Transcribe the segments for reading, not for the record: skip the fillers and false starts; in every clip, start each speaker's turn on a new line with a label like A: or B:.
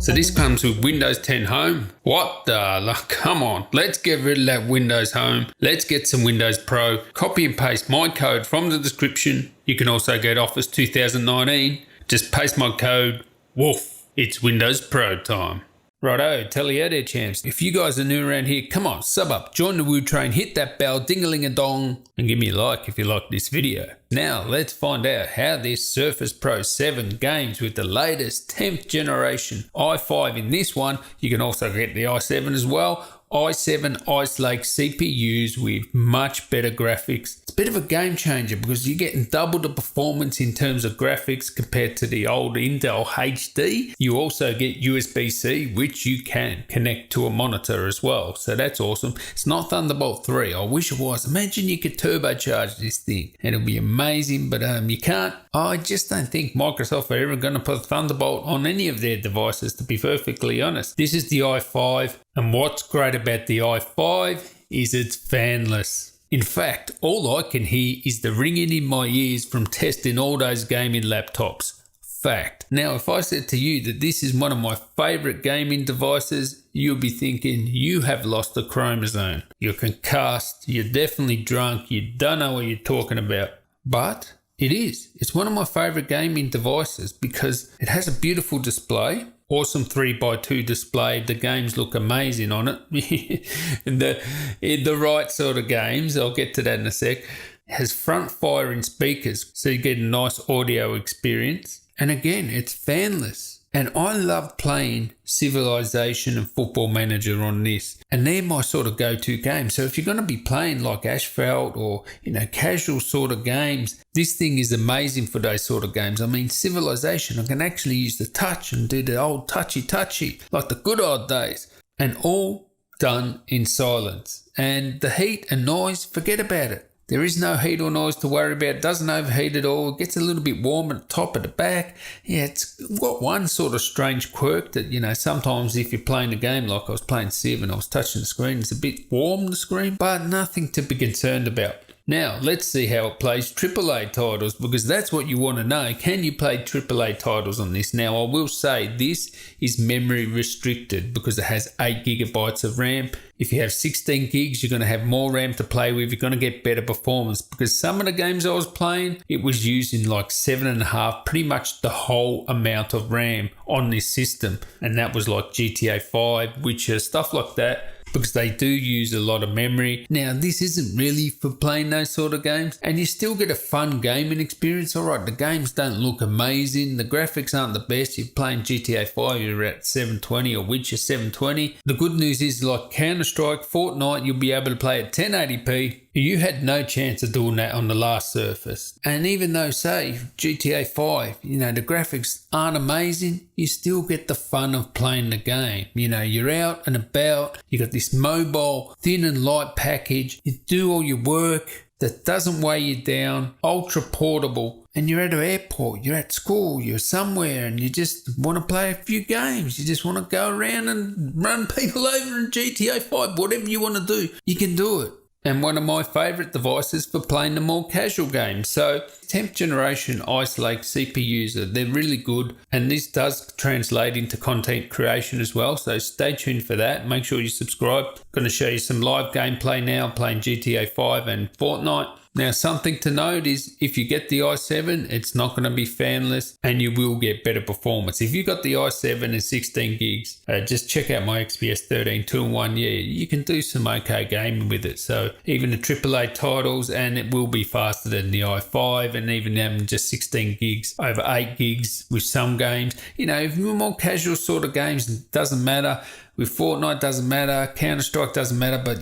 A: So this comes with Windows 10 Home. What the, like, come on, let's get rid of that Windows Home. Let's get some Windows Pro. Copy and paste my code from the description. You can also get Office 2019. Just paste my code. Woof, it's Windows Pro time. Righto, tell you out there, champs. If you guys are new around here, come on, sub up, join the woo train, hit that bell, ding-a-ling-a-dong, and give me a like if you like this video. Now, let's find out how this Surface Pro 7 games with the latest 10th generation i5 in this one. You can also get the i7 as well. i7 Ice Lake CPUs with much better graphics. It's a bit of a game changer because you're getting double the performance in terms of graphics compared to the old Intel HD. You also get USB-C, which you can connect to a monitor as well. So that's awesome. It's not Thunderbolt 3. I wish it was. Imagine you could turbocharge this thing. It'll be amazing, but you can't. I just don't think Microsoft are ever going to put Thunderbolt on any of their devices, to be perfectly honest. This is the i5. And what's great about the i5 is it's fanless. In fact, all I can hear is the ringing in my ears from testing all those gaming laptops. Fact. Now, if I said to you that this is one of my favorite gaming devices, you'll be thinking you have lost a chromosome. You're concussed, you're definitely drunk, you don't know what you're talking about. But it is. It's one of my favorite gaming devices because it has a beautiful display. Awesome 3x2 display. The games look amazing on it. in the right sort of games. I'll get to that in a sec. It has front firing speakers, so you get a nice audio experience. And again, it's fanless. And I love playing Civilization and Football Manager on this. And they're my sort of go-to games. So if you're going to be playing like Asphalt or, casual sort of games, this thing is amazing for those sort of games. I mean, Civilization, I can actually use the touch and do the old touchy, like the good old days. And all done in silence. And the heat and noise, forget about it. There is no heat or noise to worry about. It doesn't overheat at all. It gets a little bit warm at the top, at the back. Yeah, it's got one sort of strange quirk that, sometimes if you're playing a game like I was playing Civ and I was touching the screen, it's a bit warm, the screen, but nothing to be concerned about. Now, let's see how it plays AAA titles because that's what you want to know. Can you play AAA titles on this? Now, I will say this is memory restricted because it has 8 gigabytes of RAM. If you have 16 gigs, you're going to have more RAM to play with. You're going to get better performance because some of the games I was playing, it was using like 7.5, pretty much the whole amount of RAM on this system. And that was like GTA 5, Witcher, stuff like that, because they do use a lot of memory. Now, this isn't really for playing those sort of games, and you still get a fun gaming experience. All right, the games don't look amazing. The graphics aren't the best. You're playing GTA 5, you're at 720 or Witcher 720. The good news is like Counter-Strike, Fortnite, you'll be able to play at 1080p. You had no chance of doing that on the last Surface. And even though, say, GTA 5, the graphics aren't amazing, you still get the fun of playing the game. You're out and about, you got this mobile, thin and light package, you do all your work that doesn't weigh you down, ultra portable, and you're at an airport, you're at school, you're somewhere, and you just want to play a few games. You just want to go around and run people over in GTA 5, whatever you want to do, you can do it. And one of my favourite devices for playing the more casual games. So 10th generation Ice Lake CPUs, they're really good, and this does translate into content creation as well, so stay tuned for that. Make sure you subscribe. I'm going to show you some live gameplay now playing GTA 5 and Fortnite. Now, something to note is if you get the i7, it's not going to be fanless and you will get better performance. If you got the i7 and 16 gigs, just check out my XPS 13 2-in-1. Yeah, you can do some okay gaming with it. So even the AAA titles, and it will be faster than the i5, and even having just 16 gigs over 8 gigs with some games. If you're more casual sort of games, it doesn't matter. With Fortnite, doesn't matter. Counter-Strike doesn't matter, but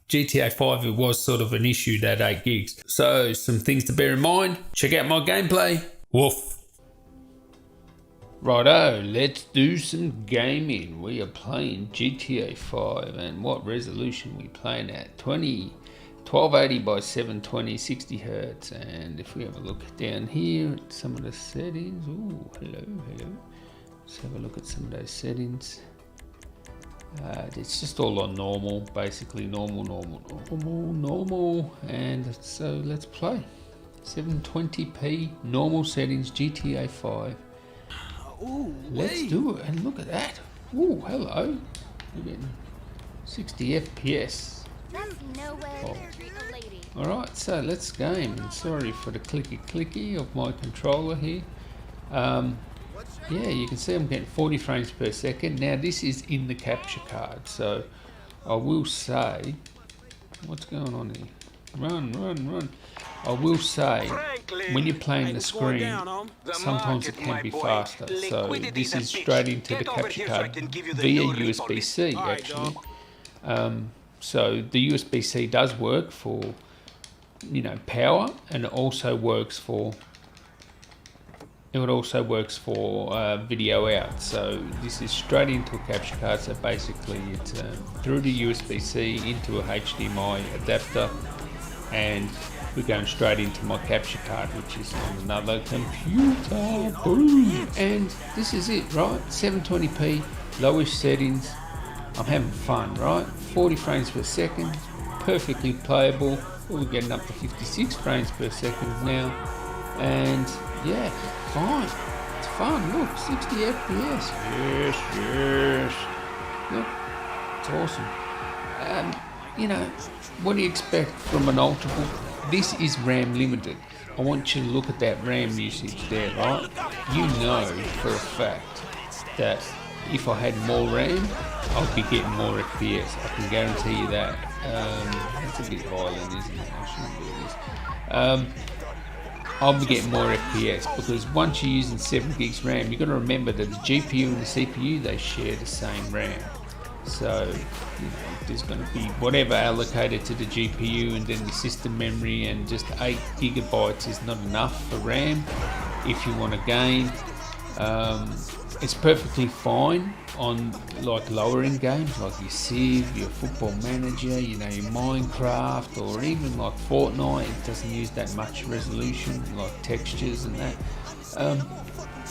A: GTA 5, it was sort of an issue, that 8 gigs. So some things to bear in mind. Check out my gameplay. Woof. Righto, let's do some gaming. We are playing GTA 5, and what resolution we playing at? 1280 by 720, 60 hertz. And if we have a look down here at some of the settings. Ooh, hello. Let's have a look at some of those settings. It's just all on normal, basically normal, and so let's play. 720p, normal settings, GTA 5. Ooh, let's do it, and look at that. Ooh, hello. We're getting 60 FPS. Oh. Alright, so let's game. Sorry for the clicky of my controller here. Yeah, you can see I'm getting 40 frames per second. Now this is in the capture card, so I will say, what's going on here? Run. I will say, when you're playing the screen, sometimes it can be faster. So this is straight into the capture card via USB-C actually. So the USB-C does work for, you know, power, and it also works for video out. So this is straight into a capture card. So basically it's through the USB-C into a HDMI adapter, and we're going straight into my capture card, which is on another computer. Boom! And this is it, right? 720p, lowish settings. I'm having fun, right? 40 frames per second, perfectly playable. We're getting up to 56 frames per second now, and yeah, fine. It's fun. Look, 60 FPS. Yes. Look, it's awesome. You know, what do you expect from an ultra? This is RAM limited. I want you to look at that RAM usage there, right? You know for a fact that if I had more RAM, I'd be getting more FPS. I can guarantee you that. That's a bit violent, isn't it? I shouldn't do this. I'll be getting more FPS, because once you're using 7 gigs RAM, you've got to remember that the GPU and the CPU, they share the same RAM. So, you know, there's going to be whatever allocated to the GPU, and then the system memory, and just 8 gigabytes is not enough for RAM if you want to game. It's perfectly fine on like lower end games like your Civ, your Football Manager, you know, your Minecraft, or even like Fortnite. It doesn't use that much resolution, like textures and that.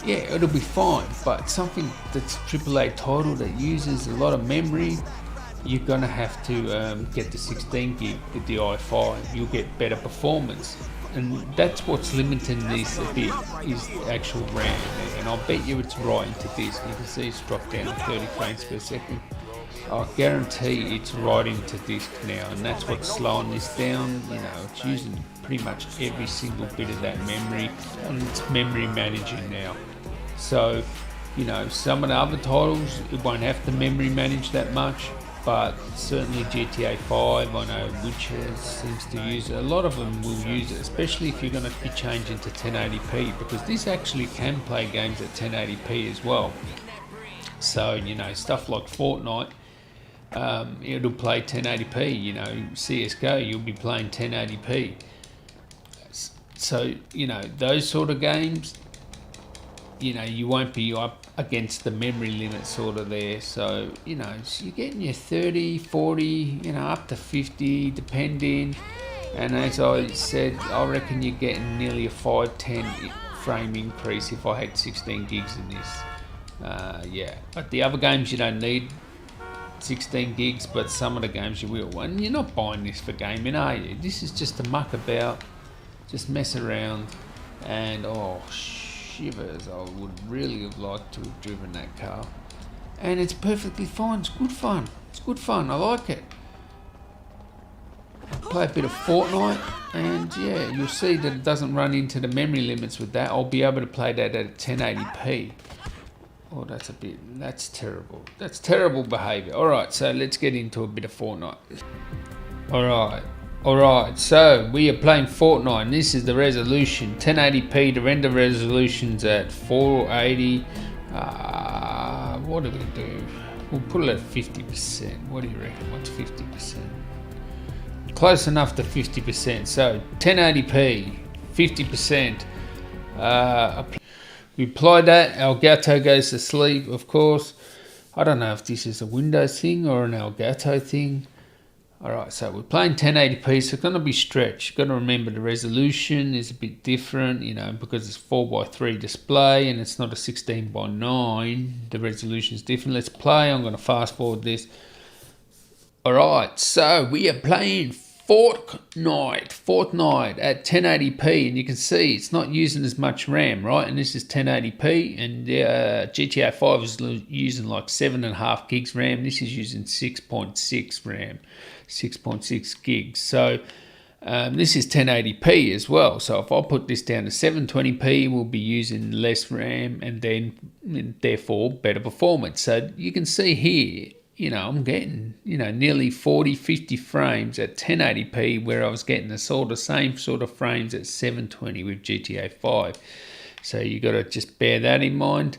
A: Yeah, it'll be fine, but something that's AAA title that uses a lot of memory, you're gonna have to get the 16 gig with the i5. You'll get better performance, and that's what's limiting this a bit, is the actual RAM. And I'll bet you it's right into this. You can see it's dropped down to 30 frames per second. I guarantee it's right into disk now, and that's what's slowing this down. You know, it's using pretty much every single bit of that memory, and it's memory managing now. So, you know, some of the other titles, it won't have to memory manage that much, but certainly GTA 5, I know Witcher seems to use it. A lot of them will use it, especially if you're going to be changing to 1080p, because this actually can play games at 1080p as well. So, you know, stuff like Fortnite, it'll play 1080p, you know, CSGO, you'll be playing 1080p. So, you know, those sort of games, you know, you won't be up against the memory limit sort of there. So, you know, so you're getting your 30, 40, you know, up to 50 depending. And as I said, I reckon you're getting nearly a 5-10 frame increase if I had 16 gigs in this. Yeah, but the other games you don't need 16 gigs, but some of the games you will. And you're not buying this for gaming, are you? This is just to muck about, just mess around, and oh shivers, I would really have liked to have driven that car. And it's perfectly fine. It's good fun. It's good fun. I like it. Play a bit of Fortnite, and yeah, you'll see that it doesn't run into the memory limits with that. I'll be able to play that at 1080p. Oh, that's terrible. That's terrible behaviour. Alright, so let's get into a bit of Fortnite. Alright, so we are playing Fortnite, and this is the resolution. 1080p, the render resolution's at 480. What do we do? We'll put it at 50%. What do you reckon? What's 50%? Close enough to 50%. So 1080p, 50%. We apply that, Elgato goes to sleep, of course. I don't know if this is a Windows thing or an Elgato thing. Alright, so we're playing 1080p, so it's going to be stretched. You've got to remember the resolution is a bit different, you know, because it's 4:3 display and it's not a 16:9. The resolution is different. Let's play. I'm going to fast forward this. Alright, so we are playing Fortnite at 1080p, and you can see it's not using as much RAM, right? And this is 1080p, and GTA 5 is using like 7.5 gigs RAM. This is using 6.6 RAM, 6.6 gigs. So this is 1080p as well. So if I put this down to 720p, we'll be using less RAM and therefore better performance. So you can see here, I'm getting, nearly 40, 50 frames at 1080p, where I was getting the same sort of frames at 720 with GTA 5. So you got to just bear that in mind.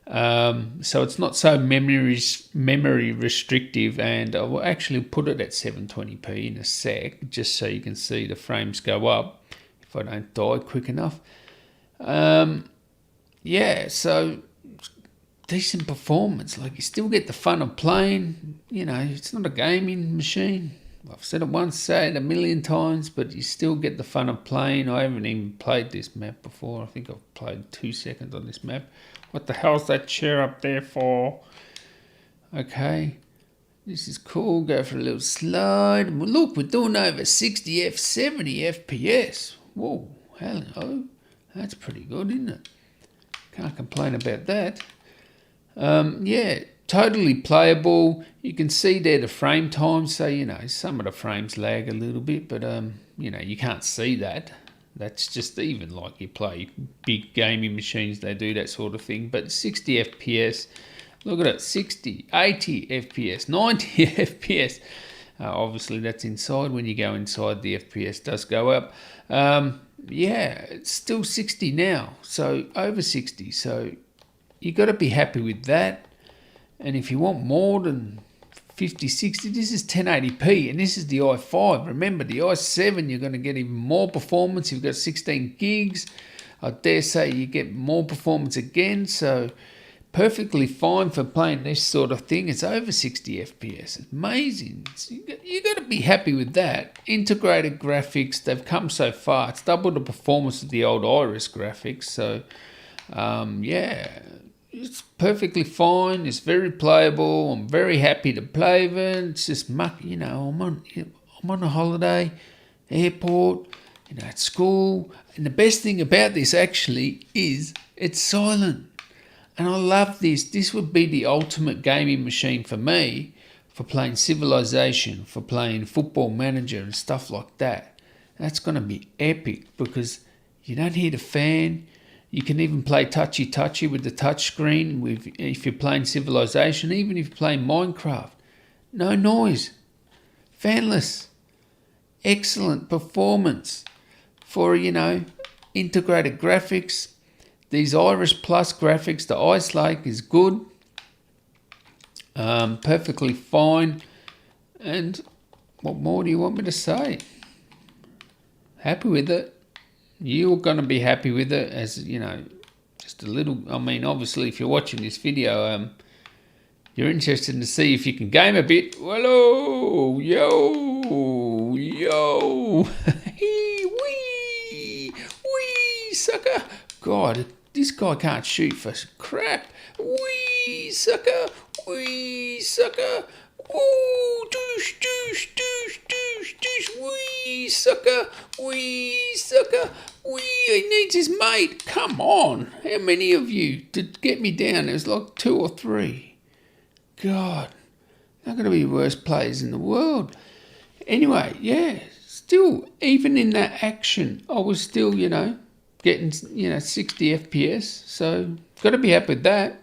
A: So it's not so memory restrictive, and I will actually put it at 720p in a sec, just so you can see the frames go up if I don't die quick enough. So decent performance. Like, you still get the fun of playing. It's not a gaming machine. I've said it once, say it a million times, but you still get the fun of playing. I haven't even played this map before. I think I've played 2 seconds on this map. What the hell's that chair up there for? Okay, this is cool. Go for a little slide. Look, we're doing over 60 70 FPS. Whoa, hello. That's pretty good, isn't it? Can't complain about that. Totally playable. You can see there the frame time, so some of the frames lag a little bit, but you can't see that. That's just, even like you play big gaming machines, they do that sort of thing. But 60 FPS, look at it, 60, 80 FPS, 90 FPS. Obviously that's inside. When you go inside, the FPS does go up. It's still 60 now, so over 60. So you got to be happy with that. And if you want more than 50, 60, this is 1080p, and this is the i5. Remember, the i7, you're going to get even more performance. You've got 16 gigs. I dare say you get more performance again. So perfectly fine for playing this sort of thing. It's over 60 FPS. It's amazing. You got to be happy with that. Integrated graphics, they've come so far. It's double the performance of the old Iris graphics. So, it's perfectly fine. It's very playable. I'm very happy to play with it. It's just I'm on a holiday, airport, at school. And the best thing about this actually is it's silent. And I love this. This would be the ultimate gaming machine for me, for playing Civilization, for playing Football Manager and stuff like that. That's going to be epic, because you don't hear the fan. You can even play touchy-touchy with the touch screen if you're playing Civilization, even if you're playing Minecraft. No noise. Fanless. Excellent performance for, integrated graphics. These Iris Plus graphics, the Ice Lake is good. Perfectly fine. And what more do you want me to say? Happy with it. You're going to be happy with it, as just a little. Obviously, if you're watching this video, you're interested to see if you can game a bit. Hello, yo, wee, sucker. God, this guy can't shoot for crap. Wee, sucker, wee, sucker. Ooh, douche, douche, douche, douche, douche, wee, sucker, wee, sucker, wee. He needs his mate. Come on. How many of you to get me down? There's like 2 or 3. God, they're going to be the worst players in the world. Anyway, still, even in that action, I was still, getting, 60 FPS. So, got to be happy with that.